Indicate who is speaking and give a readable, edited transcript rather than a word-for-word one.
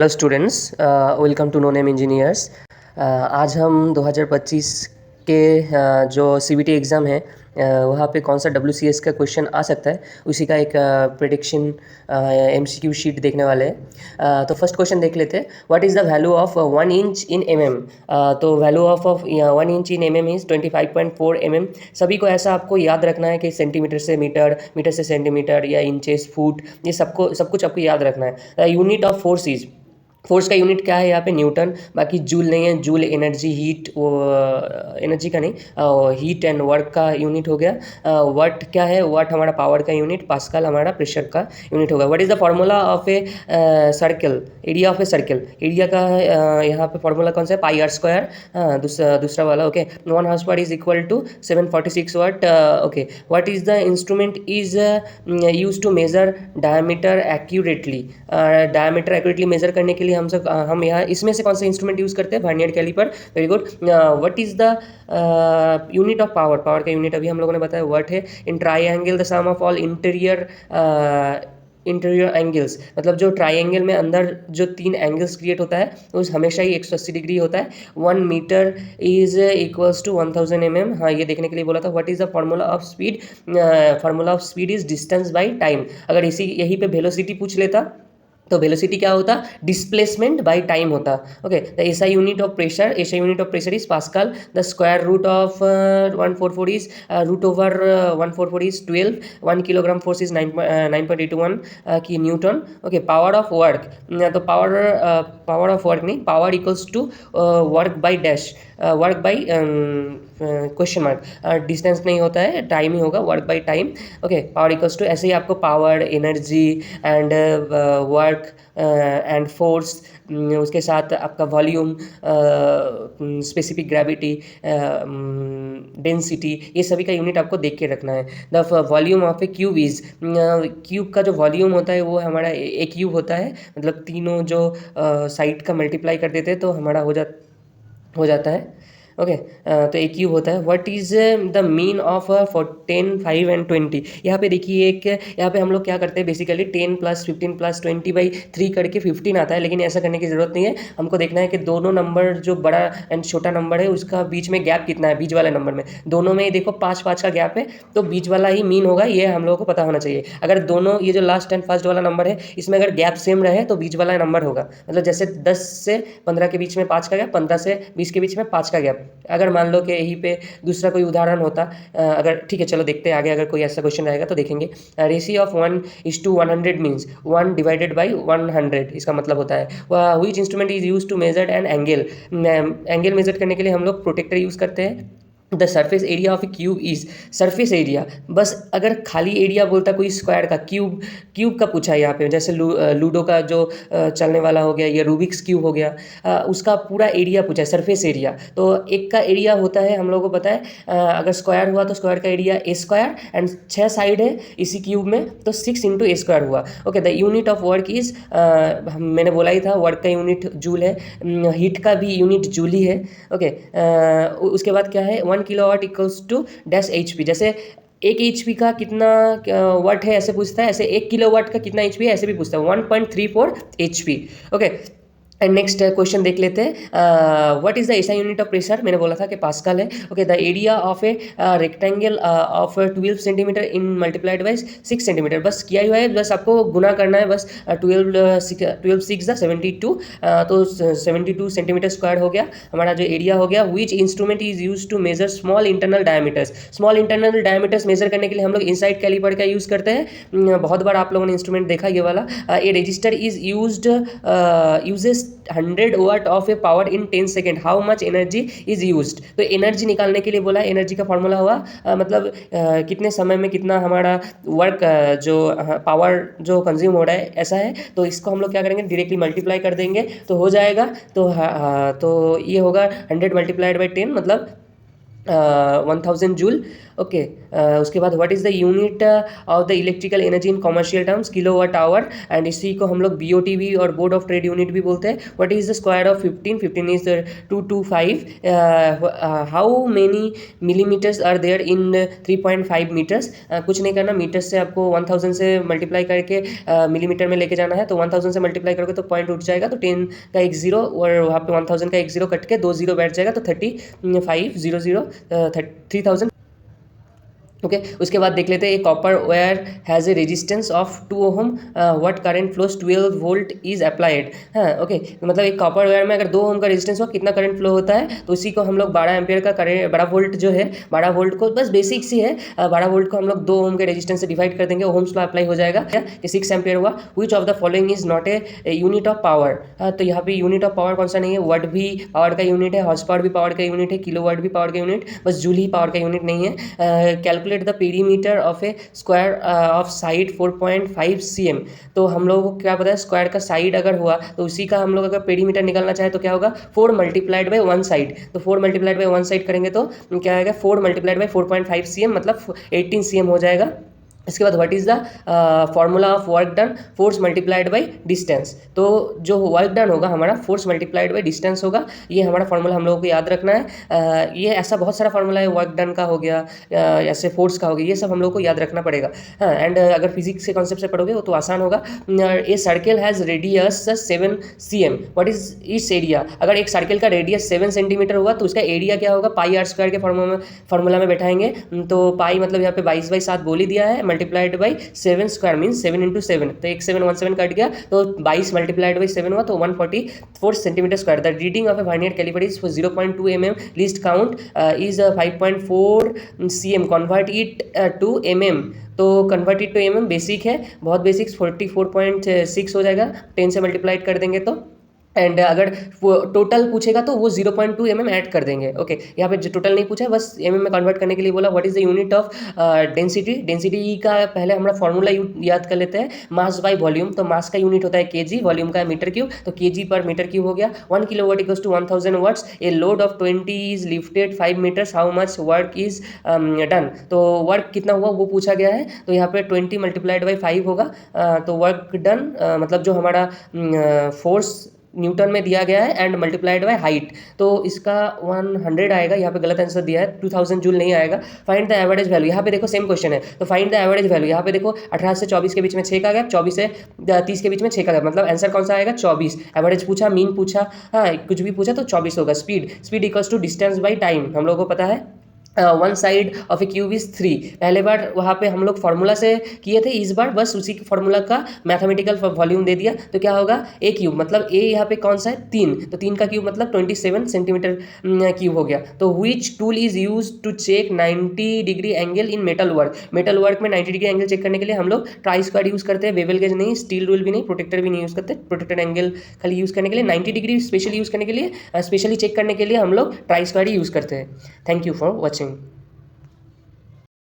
Speaker 1: Hello students, welcome to no name engineers. आज हम 2025 के जो सीबीटी एग्ज़ाम है वहाँ पे कौन सा डब्ल्यूसीएस का क्वेश्चन आ सकता है उसी का एक प्रेडिक्शन एमसीक्यू शीट देखने वाले हैं। तो फर्स्ट क्वेश्चन देख लेते हैं। What is the value of 1 inch in MM? तो value of 1 inch in MM is 25.4 mm। सभी को ऐसा आपको याद रखना है कि सेंटीमीटर से मीटर, मीटर से सेंटीमीटर या इंचेस, फुट, ये सब कुछ आपको याद रखना है। Unit of force is, force का यूनिट क्या है यहाँ पे? न्यूटन। बाकी जूल नहीं है, जूल एनर्जी, हीट, वो एनर्जी का नहीं, हीट एंड वर्क का यूनिट हो गया। वाट क्या है? वाट हमारा पावर का यूनिट, पास्कल हमारा प्रेशर का यूनिट होगा। What is the formula of a circle? Area of a circle, area का यहाँ पे फार्मूला कौन सा है? Pi r square. दूसरा वाला okay. 1 horse power is equal to 746 watt. Okay. What is the instrument is use to measure diameter accurately? Diameter accurately measure करने के लिए हम यहाँ इसमें से कौन सा इंस्ट्रूमेंट यूज़ करते हैं? Vernier caliper. Very good. What is the unit of power? Power का यूनिट अभी हम लोगों ने बताया वाट है। In triangle the sum of all interior angles, मतलब जो ट्राइंगल में अंदर जो 3 एंगल्स क्रिएट होता है उस हमेशा ही 180 डिग्री होता है। 1 metre is equals to 1000 mm। हाँ, ये देखने के लिए बोला था। What is the formula of speed? Formula of speed is distance by time. अगर यही पे वेलोसिटी पूछ लेता तो वेलोसिटी क्या होता? डिस्प्लेसमेंट बाय टाइम होता। Okay. The SI unit of pressure, SI unit of pressure is pascal. The square root of 144 is root over 144 is 12। 1 kilogram force is 9.81 की newton. Okay. Power of work, तो power of work नहीं, power equals to work by dash, work by question mark, distance नहीं होता है, time ही होगा, work by time. Okay. Power equals to, ऐसे ही आपको power, energy and work and force, उसके साथ आपका वॉल्यूम, स्पेसिफिक ग्रेविटी, डेंसिटी, ये सभी का यूनिट आपको देख के रखना है। The volume of a cube is, cube का जो वॉल्यूम होता है वो हमारा एक क्यूब होता है, मतलब तीनों जो साइड का मल्टीप्लाई कर देते हैं तो हमारा हो जाता है। ओके। तो एक क्यूब होता है। What is the mean of 10, 5 and 20? यहाँ पे देखिए यहाँ पे हम लोग क्या करते हैं बेसिकली 10 + 15 + 20/3 करके 15 आता है, लेकिन ऐसा करने की ज़रूरत नहीं है। हमको देखना है कि दोनों नंबर जो बड़ा एंड छोटा नंबर है उसका बीच में गैप कितना है। बीच वाले नंबर में, दोनों में देखो 5-5 का गैप है, तो बीच वाला ही मीन होगा, ये हम लोगों को पता होना चाहिए। अगर दोनों ये जो लास्ट एंड फर्स्ट वाला नंबर है इसमें अगर गैप सेम रहे तो बीच वाला नंबर होगा। मतलब जैसे 10 से 15 के बीच में 5 का गैप, 15 से 20 के बीच में 5 का गैप। अगर मान लो कि यहीं पे दूसरा कोई उदाहरण होता, अगर ठीक है चलो देखते हैं आगे, अगर कोई ऐसा क्वेश्चन रहेगा तो देखेंगे। Ratio of 1:100 means 1 divided by 100, इसका मतलब होता है which instrument is use to measure an angle? Angle measure करने के लिए हम लोग प्रोटेक्टर यूज़ करते हैं। The surface area of a cube is, surface area, बस अगर खाली एरिया बोलता कोई स्क्वायर का, क्यूब का पूछा है यहाँ पे, जैसे लूडो का जो चलने वाला हो गया, या रूबिक्स क्यूब हो गया, उसका पूरा एरिया पूछा है, सरफेस एरिया। तो एक का एरिया होता है, हम लोगों को पता है, अगर स्क्वायर हुआ तो स्क्वायर का area A square, and 6 side है इसी क्यूब में तो 6 × A² हुआ। Okay. The unit of work is, मैंने बोला ही था वर्क का यूनिट जूल है, हीट का भी यूनिट जूल ही है। ओके। उसके बाद क्या है? 1 kilowatt equals to dash HP। जैसे 1 HP का कितना वाट है ऐसे पूछता है, ऐसे 1 किलोवाट का कितना HP है ऐसे भी पूछता है, 1.34 HP। Okay. And next question देख लेते हैं। What is the SI unit of pressure? मैंने बोला था कि पास्कल है। Okay. The area of a rectangle of 12 centimetre in multiplied by 6 centimetre, बस किया हुआ है, बस आपको गुना करना है बस। 12 6 72, तो 72 सेंटीमीटर स्क्वायर हो गया हमारा जो एरिया हो गया। Which instrument is use to measure small internal diameters? Small internal diameters measure करने के लिए हम लोग इनसाइड कैलिपर का यूज़ करते हैं। बहुत बार आप लोगों ने इंस्ट्रूमेंट देखा ये वाला। A resistor is uses 100 watt of a power in 10 second, how much energy is used? तो एनर्जी निकालने के लिए बोला, एनर्जी का फॉर्मूला हुआ मतलब कितने समय में कितना हमारा वर्क जो पावर जो कंज्यूम हो रहा है, ऐसा है। तो इसको हम लोग क्या करेंगे, डायरेक्टली मल्टीप्लाई कर देंगे तो हो जाएगा। तो ये होगा 100 × 10 मतलब 1000 जूल। ओके। उसके बाद what is the unit of the electrical energy in commercial terms, kilowatt hour, and इसी को हम लोग BOT भी और बोर्ड ऑफ ट्रेड यूनिट भी बोलते हैं। What is the square of 15, 15 is 225, how many millimetres are there in 3.5 metres. कुछ नहीं करना, मीटर्स से आपको 1000 से मल्टीप्लाई करके मिलीमीटर में लेके जाना है, तो 1000 से मल्टीप्लाई करोगे तो पॉइंट उठ जाएगा, तो 10 का एक जीरो और वहाँ पे 1000 का एक जीरो कट के 2 जीरो बैठ जाएगा, तो 3500 3000। ओके। उसके बाद देख लेते हैं, एक copper wire has a resistance of 2 ohm, what current flows 12 volt is applied. हाँ, ओके। मतलब एक कॉपर वायर में अगर 2 ओम का रेजिस्टेंस हो, कितना करंट फ्लो होता है, तो इसी को हम लोग 12 एम्पियर का करेंट, 12 वोल्ट जो है, 12 वोल्ट को बस बेसिक्स ही है, 12 वोल्ट को हम लोग 2 ओम के रेजिस्टेंस से डिवाइड कर देंगे, ओम्स लॉ अप्लाई हो जाएगा कि 6 एम्पियर हुआ। Which of the following is not a unit of power. तो यहाँ पे यूनिट ऑफ पावर कौन सा नहीं है, वाट भी पावर का यूनिट है, हॉर्स पावर भी पावर का यूनिट है, किलोवाट भी पावर का यूनिट, बस जूल ही पावर का यूनिट नहीं है। Calculate the perimeter of A square of side 4.5 cm। तो हम लोगों को क्या पता है, स्क्वायर का साइड अगर हुआ तो उसी का हम लोग अगर पेरीमीटर निकालना चाहे तो क्या होगा, 4 मल्टीप्लाइड बाई 1 साइड। तो 4 मल्टीप्लाइड बाई 1 साइड करेंगे तो क्या आएगा, 4 मल्टीप्लाइड बाई 4.5 cm, मतलब 18 cm हो जाएगा। इसके बाद what is the formula of work done, force multiplied by distance. तो जो वर्क डन होगा हमारा, फोर्स मल्टीप्लाइड बाई डिस्टेंस होगा, ये हमारा फॉर्मूला हम लोगों को याद रखना है। ये ऐसा बहुत सारा फॉर्मूला है, वर्क डन का हो गया, ऐसे फोर्स का हो गया, ये सब हम लोग को याद रखना पड़ेगा। हाँ, एंड अगर फिजिक्स के कॉन्सेप्ट से पढ़ोगे वो तो आसान होगा। A circle has radius 7 cm, what is it's area. अगर एक सर्किल का रेडियस 7 सेंटीमीटर हुआ तो उसका एरिया क्या होगा, पाई आर स्क्वायर के फॉर्मूला में बैठाएंगे। तो पाई मतलब यहाँ पे 22/7 बोल ही दिया है, मल्टीप्लाइड बाई 7 स्क्वायर मीन्स 7 × 7, तो एक 7 कट गया, तो 22 मल्टीप्लाइड बाई 7 हुआ तो 144 centimetre square. The reading of a vernier caliper is 0.2 mm, least count is 5.4 cm, convert it to mm। तो convert it to mm basic है, बहुत बेसिक्स, 44.6 हो जाएगा, 10 से मल्टीप्लाइड कर देंगे तो। एंड अगर टोटल पूछेगा तो वो 0.2 mm ऐड कर देंगे। ओके, यहाँ पे जो टोटल नहीं पूछा है, बस mm में कन्वर्ट करने के लिए बोला। What is the unit of density. Density का पहले हमारा फॉर्मूला याद कर लेते हैं, मास बाय वॉल्यूम। तो मास का यूनिट होता है kg, वॉल्यूम का है मीटर क्यूब, तो kg पर मीटर क्यूब हो गया। 1 kilowatt equals to 1000 watts. A load of 20 is lifted 5 metres, how much work is done. तो वर्क कितना हुआ वो पूछा गया है, तो यहाँ पे 20 मल्टीप्लाइड बाई 5 होगा। तो वर्क डन मतलब जो हमारा फोर्स न्यूटन में दिया गया है एंड मल्टीप्लाइड बाय हाइट, तो इसका 100 आएगा। यहाँ पे गलत आंसर दिया है, 2000 जूल नहीं आएगा। फाइंड द एवरेज वैल्यू, यहाँ पे देखो सेम क्वेश्चन है, तो फाइंड द एवरेज वैल्यू। यहाँ पे देखो 18 से 24 के बीच में 6 का गैप, 24 से 30 के बीच में 6 का गैप, मतलब आंसर कौन सा आएगा, 24। एवरेज पूछा, मीन पूछा, हाँ कुछ भी पूछा तो 24 होगा। Speed equals to distance by time, हम लोगों को पता है। 1 side of a cube is 3। पहले बार वहाँ पे हम लोग फार्मूला से किए थे, इस बार बस उसी फार्मूला का मैथमेटिकल वॉल्यूम दे दिया, तो क्या होगा, ए क्यूब मतलब ए यहाँ पे कौन सा है, 3, तो 3 का क्यूब मतलब 27 सेंटीमीटर क्यूब हो गया। तो which tool is use to check 90 degree angle in metal work. Metal work में 90 डिग्री एंगल चेक करने के लिए हम लोग ट्राई स्क्वायर यूज़ करते हैं, बेवल गेज नहीं, स्टील रूल भी नहीं, प्रोटेक्टर भी नहीं यूज़ करते। प्रोटेक्टेड एंगल खाली यूज़ करने के लिए, 90 डिग्री स्पेशली यूज़ करने के लिए, स्पेशली चेक करने के लिए हम लोग ट्राई स्क्वायर ही यूज़ करते हैं। Thank you for watching.